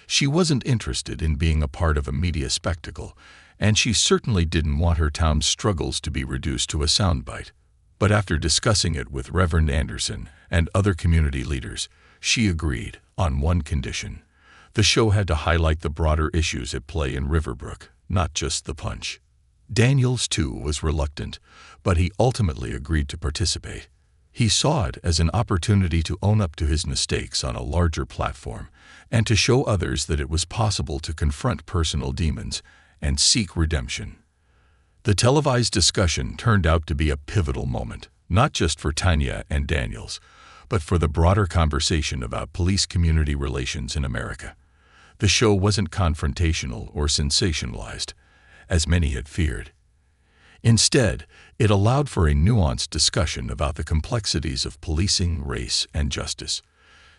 She wasn't interested in being a part of a media spectacle, and she certainly didn't want her town's struggles to be reduced to a soundbite. But after discussing it with Reverend Anderson and other community leaders, she agreed on one condition: the show had to highlight the broader issues at play in Riverbrook, not just the punch. Daniels, too, was reluctant, but he ultimately agreed to participate. He saw it as an opportunity to own up to his mistakes on a larger platform and to show others that it was possible to confront personal demons and seek redemption. The televised discussion turned out to be a pivotal moment, not just for Tanya and Daniels, but for the broader conversation about police-community relations in America. The show wasn't confrontational or sensationalized, as many had feared. Instead, it allowed for a nuanced discussion about the complexities of policing, race, and justice.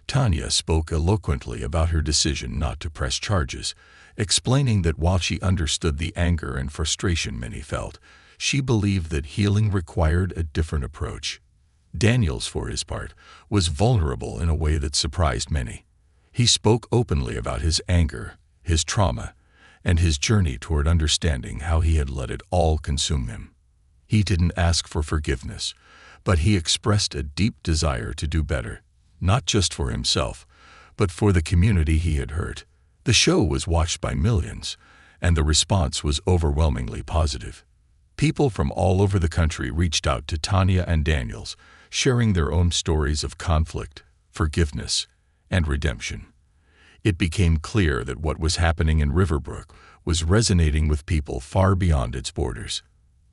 Tanya spoke eloquently about her decision not to press charges, explaining that while she understood the anger and frustration many felt, she believed that healing required a different approach. Daniels, for his part, was vulnerable in a way that surprised many. He spoke openly about his anger, his trauma, and his journey toward understanding how he had let it all consume him. He didn't ask for forgiveness, but he expressed a deep desire to do better, not just for himself, but for the community he had hurt. The show was watched by millions, and the response was overwhelmingly positive. People from all over the country reached out to Tanya and Daniels, sharing their own stories of conflict, forgiveness, and redemption. It became clear that what was happening in Riverbrook was resonating with people far beyond its borders.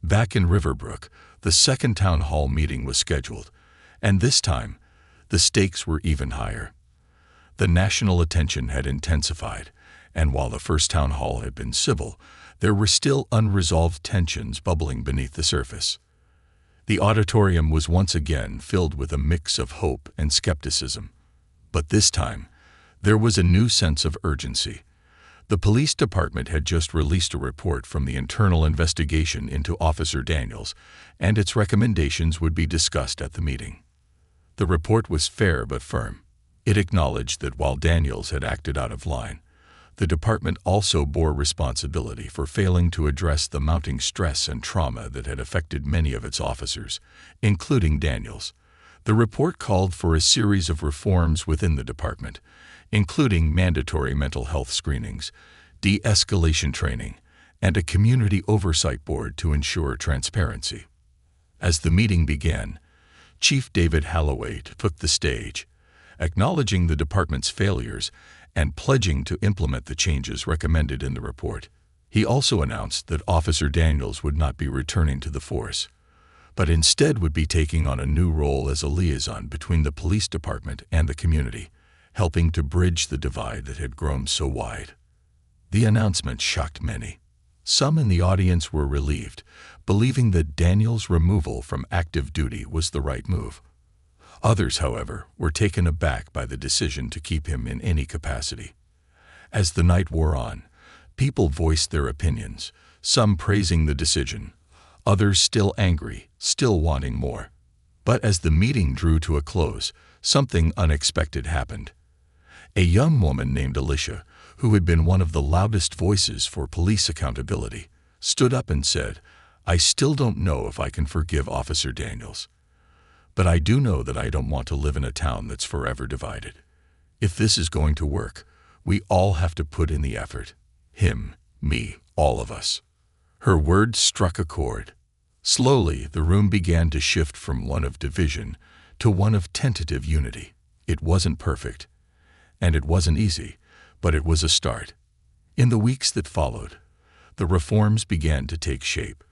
Back in Riverbrook, the second town hall meeting was scheduled, and this time, the stakes were even higher. The national attention had intensified, and while the first town hall had been civil, there were still unresolved tensions bubbling beneath the surface. The auditorium was once again filled with a mix of hope and skepticism. But this time, there was a new sense of urgency. The police department had just released a report from the internal investigation into Officer Daniels, and its recommendations would be discussed at the meeting. The report was fair but firm. It acknowledged that while Daniels had acted out of line, The department also bore responsibility for failing to address the mounting stress and trauma that had affected many of its officers, including Daniels. The report called for a series of reforms within the department, including mandatory mental health screenings, de-escalation training, and a community oversight board to ensure transparency. As the meeting began, Chief David Holloway took the stage, acknowledging the department's failures and pledging to implement the changes recommended in the report. He also announced that Officer Daniels would not be returning to the force, but instead would be taking on a new role as a liaison between the police department and the community, helping to bridge the divide that had grown so wide. The announcement shocked many. Some in the audience were relieved, believing that Daniels' removal from active duty was the right move. Others, however, were taken aback by the decision to keep him in any capacity. As the night wore on, people voiced their opinions, some praising the decision, others still angry, still wanting more. But as the meeting drew to a close, something unexpected happened. A young woman named Alicia, who had been one of the loudest voices for police accountability, stood up and said, "I still don't know if I can forgive Officer Daniels. But I do know that I don't want to live in a town that's forever divided. If this is going to work, we all have to put in the effort. Him, me, all of us." Her words struck a chord. Slowly, the room began to shift from one of division to one of tentative unity. It wasn't perfect, and it wasn't easy, but it was a start. In the weeks that followed, the reforms began to take shape.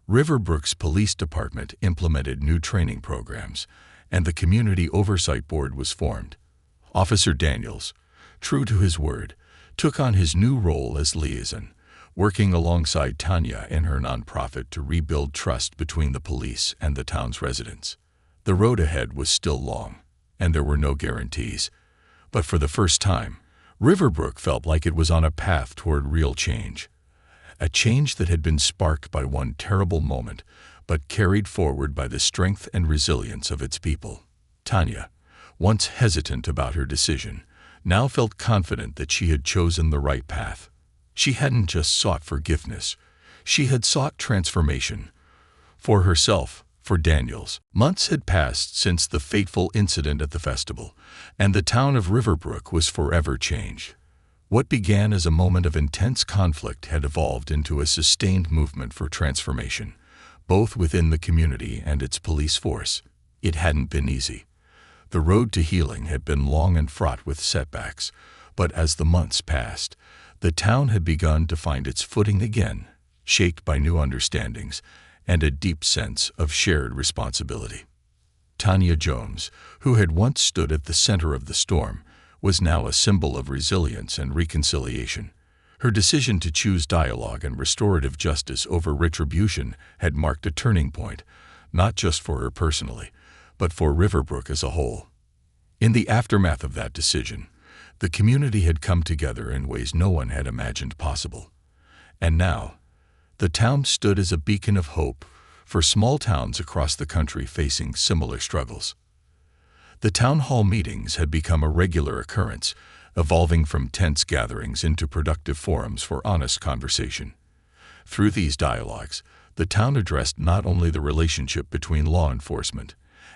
Riverbrook's police department implemented new training programs, and the Community Oversight Board was formed. Officer Daniels, true to his word, took on his new role as liaison, working alongside Tanya and her nonprofit to rebuild trust between the police and the town's residents. The road ahead was still long, and there were no guarantees. But for the first time, Riverbrook felt like it was on a path toward real change. A change that had been sparked by one terrible moment, but carried forward by the strength and resilience of its people. Tanya, once hesitant about her decision, now felt confident that she had chosen the right path. She hadn't just sought forgiveness, she had sought transformation. For herself, for Daniels. Months had passed since the fateful incident at the festival, and the town of Riverbrook was forever changed. What began as a moment of intense conflict had evolved into a sustained movement for transformation, both within the community and its police force. It hadn't been easy. The road to healing had been long and fraught with setbacks, but as the months passed, the town had begun to find its footing again, shaped by new understandings and a deep sense of shared responsibility. Tanya Jones, who had once stood at the center of the storm, was now a symbol of resilience and reconciliation. Her decision to choose dialogue and restorative justice over retribution had marked a turning point, not just for her personally, but for Riverbrook as a whole. In the aftermath of that decision, the community had come together in ways no one had imagined possible. And now, the town stood as a beacon of hope for small towns across the country facing similar struggles. The town hall meetings had become a regular occurrence, evolving from tense gatherings into productive forums for honest conversation. Through these dialogues, the town addressed not only the relationship between law enforcement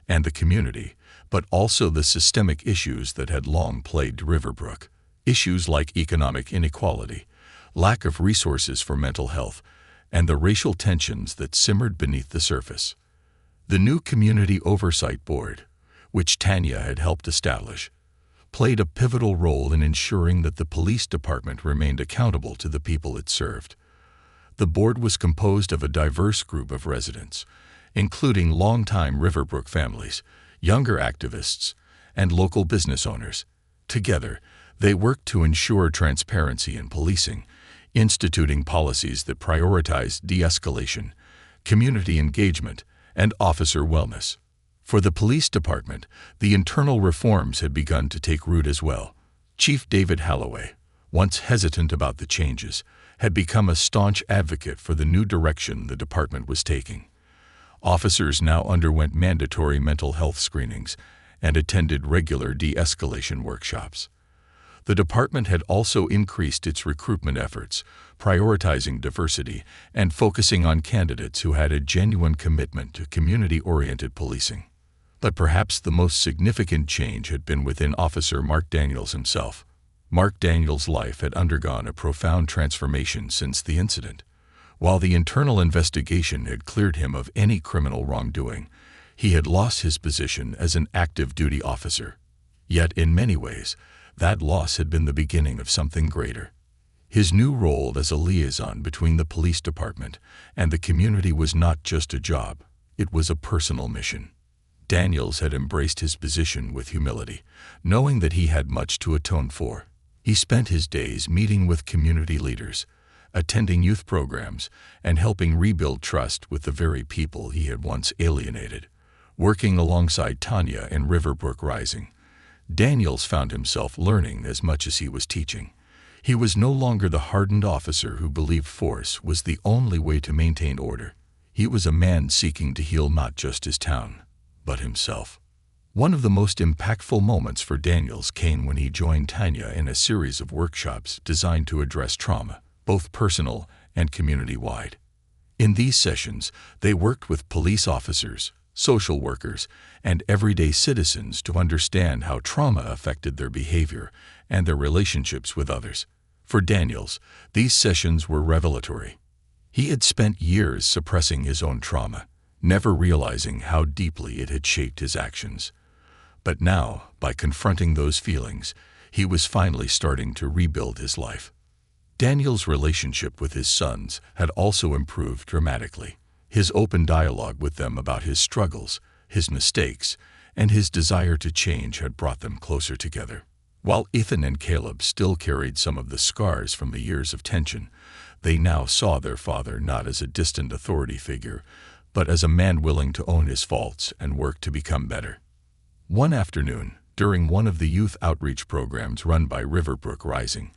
and the community, but also the systemic issues that had long plagued Riverbrook. Issues like economic inequality, lack of resources for mental health, and the racial tensions that simmered beneath the surface. The new Community Oversight Board, which Tanya had helped establish, played a pivotal role in ensuring that the police department remained accountable to the people it served. The board was composed of a diverse group of residents, including longtime Riverbrook families, younger activists, and local business owners. Together, they worked to ensure transparency in policing, instituting policies that prioritized de-escalation, community engagement, and officer wellness. For the police department, the internal reforms had begun to take root as well. Chief David Holloway, once hesitant about the changes, had become a staunch advocate for the new direction the department was taking. Officers now underwent mandatory mental health screenings and attended regular de-escalation workshops. The department had also increased its recruitment efforts, prioritizing diversity and focusing on candidates who had a genuine commitment to community-oriented policing. But perhaps the most significant change had been within Officer Mark Daniels himself. Mark Daniels' life had undergone a profound transformation since the incident. While the internal investigation had cleared him of any criminal wrongdoing, he had lost his position as an active duty officer. Yet, in many ways, that loss had been the beginning of something greater. His new role as a liaison between the police department and the community was not just a job, it was a personal mission. Daniels had embraced his position with humility, knowing that he had much to atone for. He spent his days meeting with community leaders, attending youth programs, and helping rebuild trust with the very people he had once alienated. Working alongside Tanya in Riverbrook Rising, Daniels found himself learning as much as he was teaching. He was no longer the hardened officer who believed force was the only way to maintain order. He was a man seeking to heal not just his town, but himself. One of the most impactful moments for Daniels came when he joined Tanya in a series of workshops designed to address trauma, both personal and community-wide. In these sessions, they worked with police officers, social workers, and everyday citizens to understand how trauma affected their behavior and their relationships with others. For Daniels, these sessions were revelatory. He had spent years suppressing his own trauma, never realizing how deeply it had shaped his actions. But now, by confronting those feelings, he was finally starting to rebuild his life. Daniel's relationship with his sons had also improved dramatically. His open dialogue with them about his struggles, his mistakes, and his desire to change had brought them closer together. While Ethan and Caleb still carried some of the scars from the years of tension, they now saw their father not as a distant authority figure, but as a man willing to own his faults and work to become better. One afternoon, during one of the youth outreach programs run by Riverbrook Rising,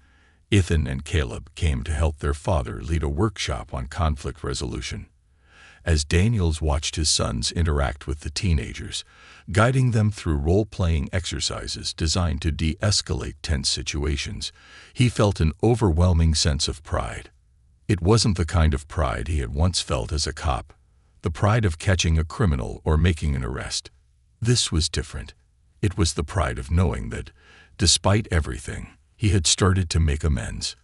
Ethan and Caleb came to help their father lead a workshop on conflict resolution. As Daniels watched his sons interact with the teenagers, guiding them through role-playing exercises designed to de-escalate tense situations, he felt an overwhelming sense of pride. It wasn't the kind of pride he had once felt as a cop, the pride of catching a criminal or making an arrest. This was different. It was the pride of knowing that, despite everything, he had started to make amends.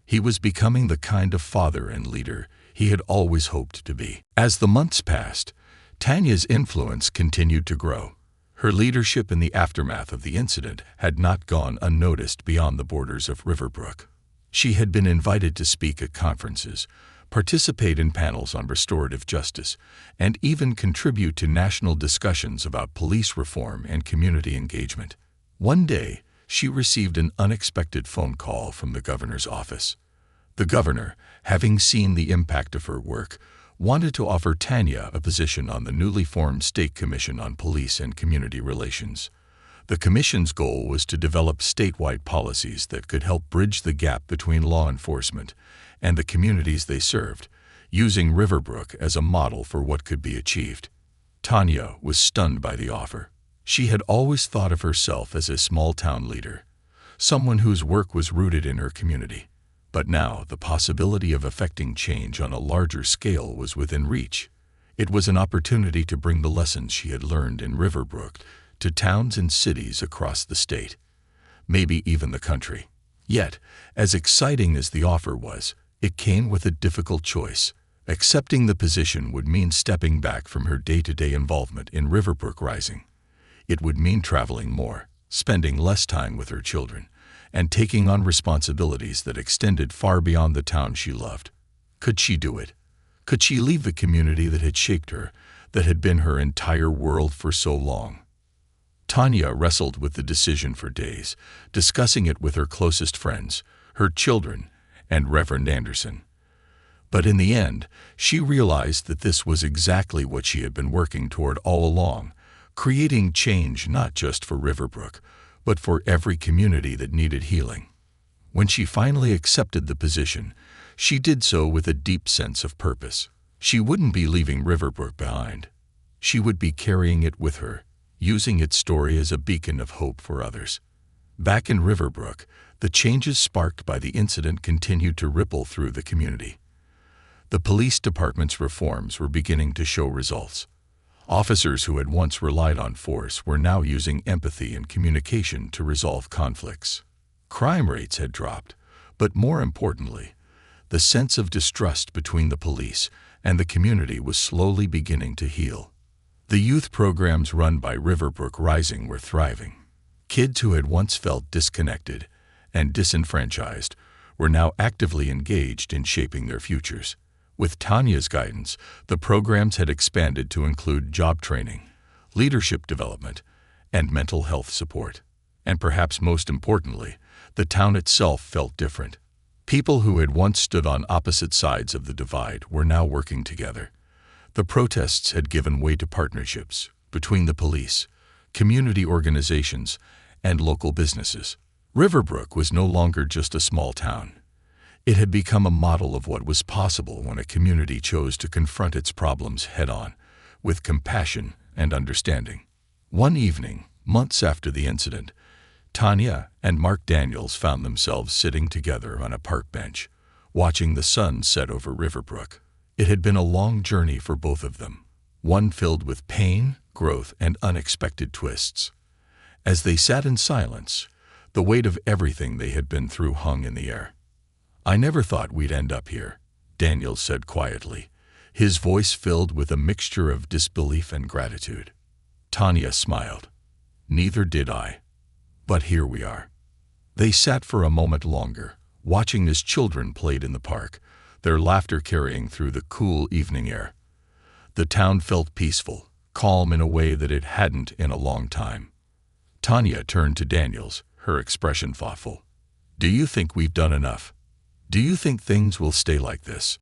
He was becoming the kind of father and leader he had always hoped to be. As the months passed, Tanya's influence continued to grow. Her leadership in the aftermath of the incident had not gone unnoticed beyond the borders of Riverbrook. She had been invited to speak at conferences, participate in panels on restorative justice, and even contribute to national discussions about police reform and community engagement. One day, she received an unexpected phone call from the governor's office. The governor, having seen the impact of her work, wanted to offer Tanya a position on the newly formed State Commission on Police and Community Relations. The commission's goal was to develop statewide policies that could help bridge the gap between law enforcement and the communities they served, using Riverbrook as a model for what could be achieved. Tanya was stunned by the offer. She had always thought of herself as a small-town leader, someone whose work was rooted in her community. But now the possibility of effecting change on a larger scale was within reach. It was an opportunity to bring the lessons she had learned in Riverbrook to towns and cities across the state, maybe even the country. Yet, as exciting as the offer was, it came with a difficult choice. Accepting the position would mean stepping back from her day-to-day involvement in Riverbrook Rising. It would mean traveling more, spending less time with her children, and taking on responsibilities that extended far beyond the town she loved. Could she do it? Could she leave the community that had shaped her, that had been her entire world for so long? Tanya wrestled with the decision for days, discussing it with her closest friends, her children, and Reverend Anderson. But in the end, she realized that this was exactly what she had been working toward all along, creating change not just for Riverbrook, but for every community that needed healing. When she finally accepted the position, she did so with a deep sense of purpose. She wouldn't be leaving Riverbrook behind. She would be carrying it with her, using its story as a beacon of hope for others. Back in Riverbrook, the changes sparked by the incident continued to ripple through the community. The police department's reforms were beginning to show results. Officers who had once relied on force were now using empathy and communication to resolve conflicts. Crime rates had dropped, but more importantly, the sense of distrust between the police and the community was slowly beginning to heal. The youth programs run by Riverbrook Rising were thriving. Kids who had once felt disconnected and disenfranchised were now actively engaged in shaping their futures. With Tanya's guidance, the programs had expanded to include job training, leadership development, and mental health support. And perhaps most importantly, the town itself felt different. People who had once stood on opposite sides of the divide were now working together. The protests had given way to partnerships between the police, community organizations, and local businesses. Riverbrook was no longer just a small town. It had become a model of what was possible when a community chose to confront its problems head-on, with compassion and understanding. One evening, months after the incident, Tanya and Mark Daniels found themselves sitting together on a park bench, watching the sun set over Riverbrook. It had been a long journey for both of them, one filled with pain, growth, and unexpected twists. As they sat in silence, the weight of everything they had been through hung in the air. "I never thought we'd end up here," Daniels said quietly, his voice filled with a mixture of disbelief and gratitude. Tanya smiled. "Neither did I. But here we are." They sat for a moment longer, watching as children played in the park, their laughter carrying through the cool evening air. The town felt peaceful, calm in a way that it hadn't in a long time. Tanya turned to Daniels, her expression thoughtful. "Do you think we've done enough? Do you think things will stay like this?"